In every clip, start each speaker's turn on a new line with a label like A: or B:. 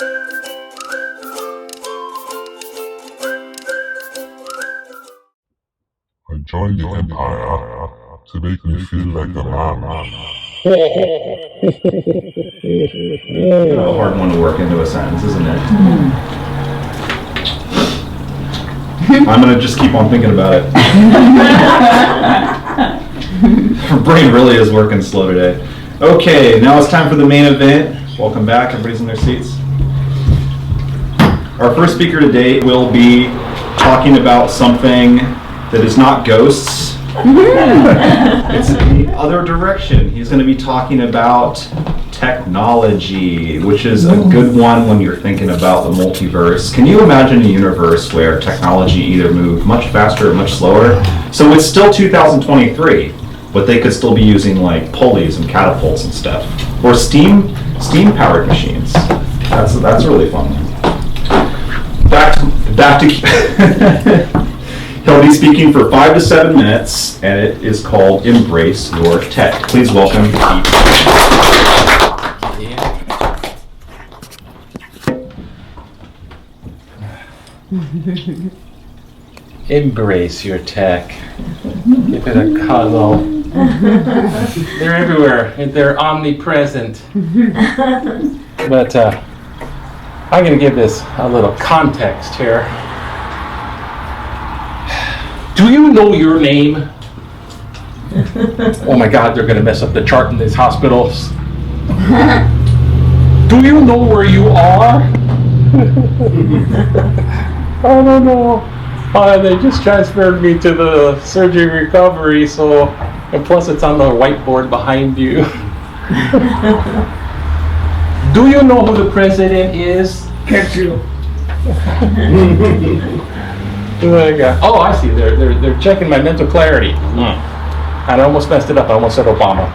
A: I joined the Empire to make me feel like a man.
B: A hard one to work into a sentence, isn't it? I'm going to just keep on thinking about it. Our brain really is working slow today. Okay, now it's time for the main event. Welcome back. Everybody's in their seats. Our first speaker today will be talking about something that is not ghosts. It's in the other direction. He's going to be talking about technology, which is a good one when you're thinking about the multiverse. Can you imagine a universe where technology either moved much faster or much slower? So it's still 2023, but they could still be using like pulleys and catapults and stuff, or steam-powered machines. That's really fun. Back to He'll be speaking for 5 to 7 minutes, and it is called Embrace Your Tech. Please welcome
C: Pete. Embrace your tech. Give it a cuddle. They're everywhere. They're omnipresent. But I'm going to give this a little context here. Do you know your name? Oh my God, they're going to mess up the chart in these hospitals. Do you know where you are? I don't know. They just transferred me to the surgery recovery, and plus it's on the whiteboard behind you. Do you know who the president is?
D: Can't you?
C: Oh, I see. They're checking my mental clarity. And I almost messed it up. I almost said Obama.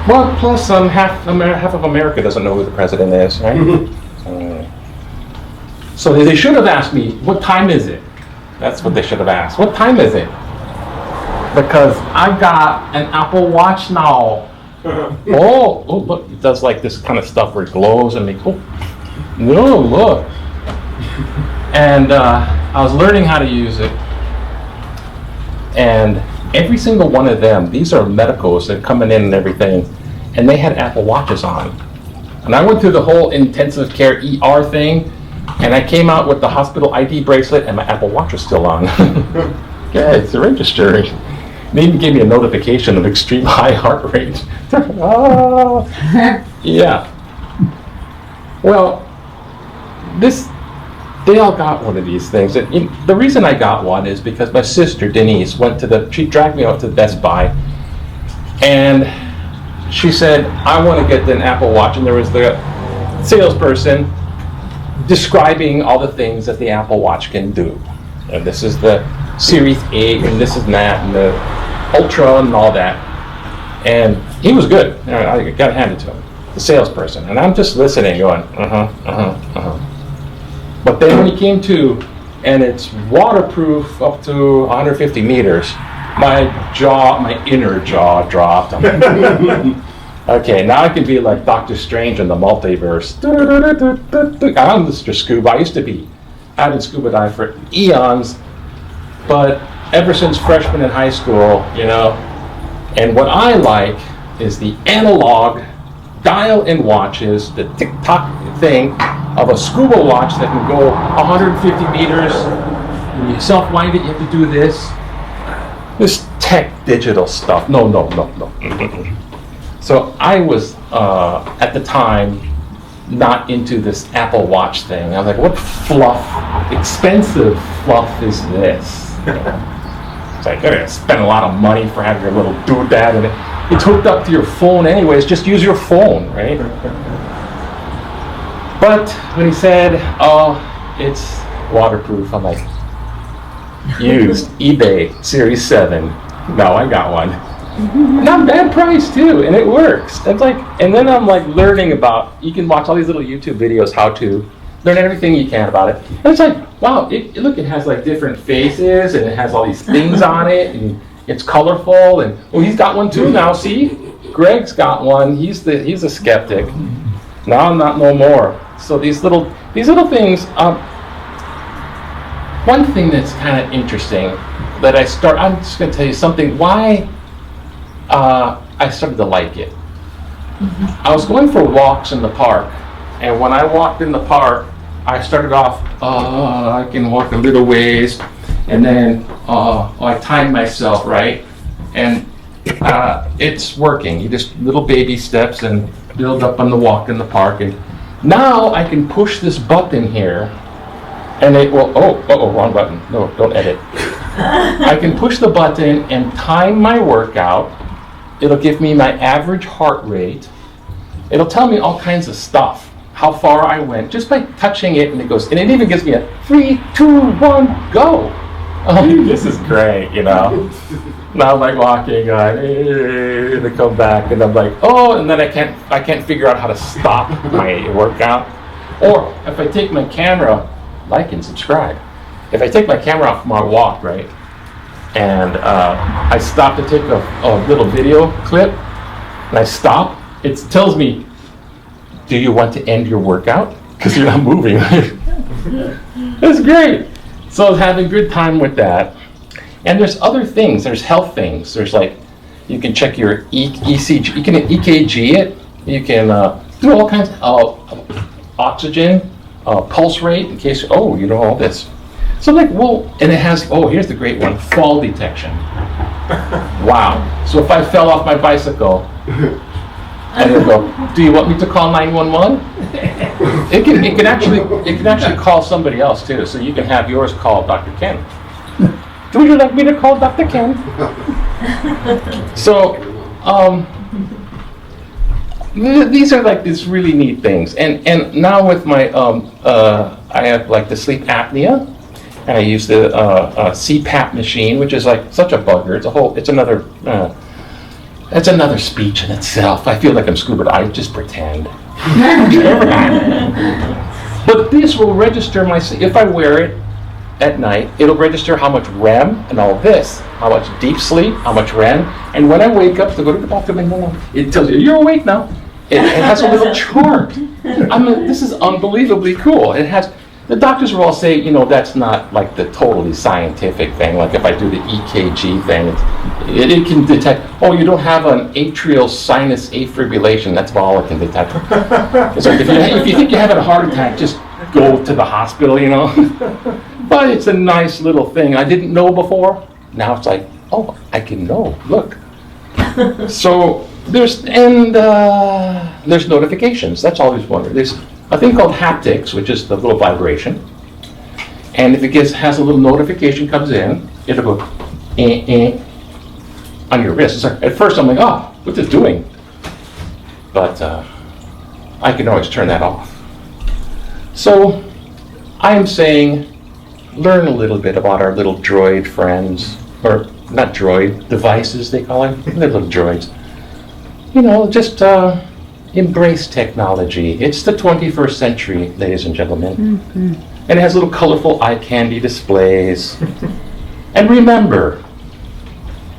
C: Well, plus half of America doesn't know who the president is, right? So they should have asked me, what time is it? That's what they should have asked. What time is it? Because I got an Apple Watch now. Oh, look, it does like this kind of stuff where it glows and no, look. And I was learning how to use it. And every single one of them, these are medicals that are coming in and everything, and they had Apple Watches on. And I went through the whole intensive care ER thing, and I came out with the hospital ID bracelet, and my Apple Watch was still on. Yeah, it's registering. They even gave me a notification of extreme high heart rate. Yeah. Well, they all got one of these things. And the reason I got one is because my sister Denise she dragged me out to Best Buy, and she said, I want to get an Apple Watch, and there was the salesperson describing all the things that the Apple Watch can do. And this is the Series 8, and this is that, and the Ultra, and all that. And he was good. I got to hand it to him, the salesperson. And I'm just listening, going, But then when he came to, and it's waterproof up to 150 meters, my inner jaw dropped. Okay, now I can be like Dr. Strange in the multiverse. I'm Mr. Scuba. I haven't scuba dived for eons, but ever since freshman in high school, and what I like is the analog dial-in watches, the tick-tock thing of a scuba watch that can go 150 meters. When you self-wind it, you have to do this. This tech digital stuff. No. So I was, at the time, not into this Apple Watch thing. I was like, what expensive fluff is this? It's like, you're gonna spend a lot of money for having your little doodad, and it's hooked up to your phone anyways. Just use your phone, right? But when he said, oh, it's waterproof, I'm like, used eBay Series 7. No, I got one. Not bad price too, and it works. It's like, and then I'm like learning about. You can watch all these little YouTube videos how to learn everything you can about it. And it's like, wow, look, it has like different faces, and it has all these things on it, and it's colorful. And he's got one too now. See, Greg's got one. He's a skeptic. Now I'm not no more. So these little things. One thing that's kind of interesting that I'm just going to tell you something. Why I started to like it. I was going for walks in the park, and when I walked in the park, I started off. I can walk a little ways, and then I timed myself right, and it's working. You just little baby steps and build up on the walk in the park, and now I can push this button here, and it will. Wrong button. No, don't edit. I can push the button and time my workout. It'll give me my average heart rate. It'll tell me all kinds of stuff, how far I went, just by touching it, and it even gives me a 3, 2, 1, go. This is great, Now I'm like walking, to come back, and I'm like, and then I can't figure out how to stop my workout. Or if I take my camera, like and subscribe. If I take my camera off my walk, right, and I stop to take a little video clip, and I stop, it tells me, do you want to end your workout? Because you're not moving. That's great. So I was having a good time with that. And there's other things. There's health things. There's like, you can check your ECG. You can EKG it. You can do all kinds of oxygen, pulse rate, in case, all this. So I'm like, and it has, here's the great one, fall detection. Wow. So if I fell off my bicycle, and it'll go, do you want me to call 911? It can actually call somebody else too. So you can have yours call Dr. Ken. Would you like me to call Dr. Ken? So these are like these really neat things. And now with my I have like the sleep apnea, and I use the CPAP machine, which is like such a bugger. It's another speech in itself. I feel like I'm scuba diving. I just pretend. But this will register if I wear it at night, it'll register how much REM and all this, how much deep sleep, how much REM, and when I wake up to go to the bathroom, it tells you, you're awake now. It has a little chart. This is unbelievably cool. The doctors will all say, that's not like the totally scientific thing. Like if I do the EKG thing, it can detect, you don't have an atrial sinus afibrillation. That's all it can detect. It's like if you think you're having a heart attack, just go to the hospital, But it's a nice little thing. I didn't know before. Now it's like, I can know. Look. So there's notifications. That's always wonderful. There's a thing called haptics, which is the little vibration. And if it has a little notification comes in, it'll go on your wrist. At first I'm like, what's it doing? But I can always turn that off. So I am saying, learn a little bit about our little droid friends, or not droid, devices they call them. They're little droids. Just embrace technology. It's the 21st century, ladies and gentlemen. Mm-hmm. And it has little colorful eye candy displays. And remember,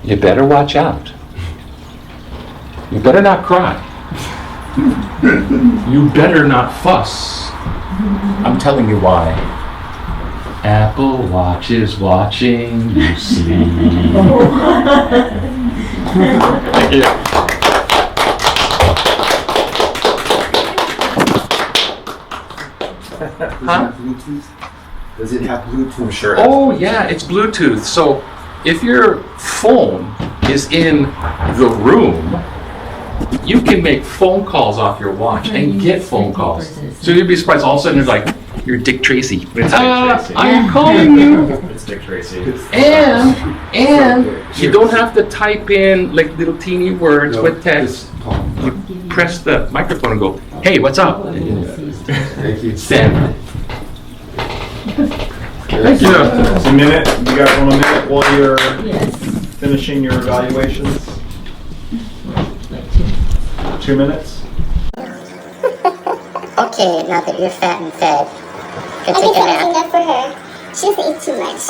C: you better watch out. You better not cry. You better not fuss. I'm telling you why. Apple Watch is watching you sleep. Thank you.
D: Does it have Bluetooth?
B: I'm sure.
C: Yeah, it's Bluetooth. So if your phone is in the room, you can make phone calls off your watch and get phone calls. So you'd be surprised. All of a sudden, it's like, you're Dick Tracy. It's Dick Tracy. I'm calling you.
B: It's Dick Tracy.
C: And you don't have to type in like little teeny words with text. You press the microphone and go, hey, what's up?
D: Thank you.
C: Send.
B: Thank you. It's a minute. You guys want a minute while you're finishing your evaluations? 2 minutes?
E: Okay, now that you're fat and fed, go take a nap. I think I'm enough for her. She doesn't eat too much.